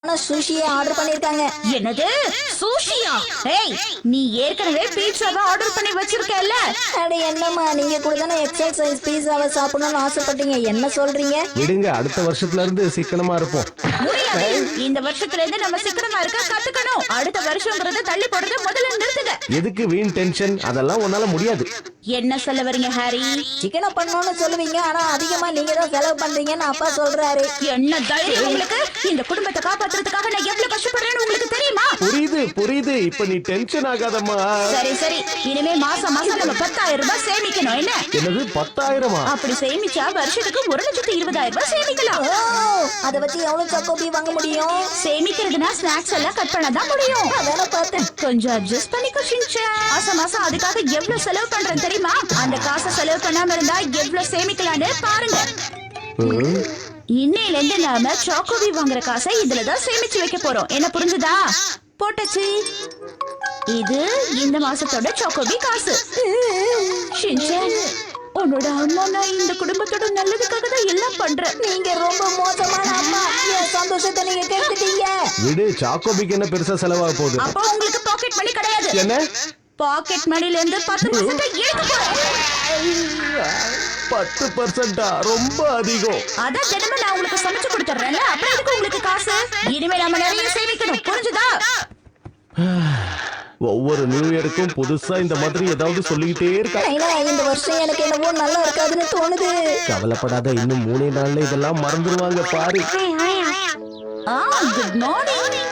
சுஷியை order பண்ணிருக்காங்க. என்னது சுஷியா? ஏய், நீ ஏற்கனவே பீட்சாவை ஆர்டர் பண்ணி வச்சிருக்கல. அட என்னம்மா, நீங்க கூட தானே எக்ஸல் சைஸ் பீஸாவை சாப்பிடணும்னு ஆசைப்பட்டீங்க. என்ன சொல்றீங்க? விடுங்க, அடுத்த வருஷத்துல இருந்து சிக்கனமா இருப்போம். முடியாது. இந்த வருஷத்துல இருந்து நம்ம சிக்கனமா இருக்க கத்துக்கணும். அடுத்த வருஷம்ங்கறத தள்ளி போடுறது முதல்ல நிறுத்துங்க. எதுக்கு வீண் டென்ஷன்? அதெல்லாம் உன்னால முடியாது. என்ன சொல்ல வரீங்க ஹாரி? சிக்கனை பண்ணணும்னு சொல்லுவீங்க, ஆனா அதிகமா நீங்க தான் செலவு பண்றீங்கன்னு அப்பா சொல்றாரு. என்ன தைரியம் உங்களுக்கு? இந்த குடும்பத்தை காப்பாத்துறதுக்காக நான் எவ்வளவு கஷ்டப்படுறேன்னு உங்களுக்கு தெரியுமா? புரியுது. இப்ப நீ டென்ஷன் ஆகாதம்மா. சரி, இனிமே மாசம் நம்ம 10,000 ரூபாய் சேமிக்கணும். என்ன? என்னது 10,000-ஆ? அப்படி சேமிச்சா வருஷத்துக்கு 1,20,000 ரூபாய் சேமிக்கலாம். அத வச்சு எவ்வளவு சாக்கோபி வாங்க முடியும்? சேமிக்கிறதுனா ஸ்நாக்ஸ் எல்லாம் கட் பண்ணதான் முடியும். அதான பார்த்தேன். கொஞ்சம் அட்ஜஸ்ட் பண்ணிக்கோ ஷின்சான். மாசம் அதுக்காக எவ்வளவு செலவு பண்றேன் தெரியுமா? அந்த காசை செலவு பண்ணாம இருந்தா எவ்வளவு சேமிக்கலாம்னு பாருங்க. இன்னையில இருந்து நாம சாக்கோபி வாங்குற காசை இதுலதான் சேமிச்சு வைக்க போறோம். என்ன புரிஞ்சுதா? போட்டச்சு. இது இந்த மாசத்தோட சாக்கோபி காசு. ஷின்சான், உன்னோட அம்மா நான் இந்த குடும்பத்தோட நல்லதுக்காக தான் எல்லாம் பண்றேன். நீங்க ரொம்ப மோசமான அம்மா. என் சந்தோஷத்தை நீங்க கெடுத்துட்டீங்க. விடு, சாக்கோபிக்கு என்ன பெருசா செலவாக போகுது? அப்போ உங்களுக்கு பாக்கெட் மணி கிடையாது. என்ன? பாக்கெட் மணில இருந்து 10% எடுக்க போறேன். 10%-ஆ? ரொம்ப அதிகம். அதான் தினமும் நான் உங்களுக்கு சமைச்சு கொடுத்துறேன்ல, அப்புறம் எதுக்கு உங்களுக்கு காசு? இனிமே நாம நிறைய சேமிக்கணும். புரிஞ்சுதா? ஒவ்வொரு நியூ இயருக்கும் புதுசா இந்த மாதிரி ஏதாவது சொல்லிக்கிட்டே இருக்கா. இந்த வருஷம் எனக்கு என்னவோ நல்லா இருக்காதுன்னு தோணுது. கவலைப்படாத, இன்னும் 3 நாள்ல இதெல்லாம் மறந்துடுவாங்க பாரு. Good morning.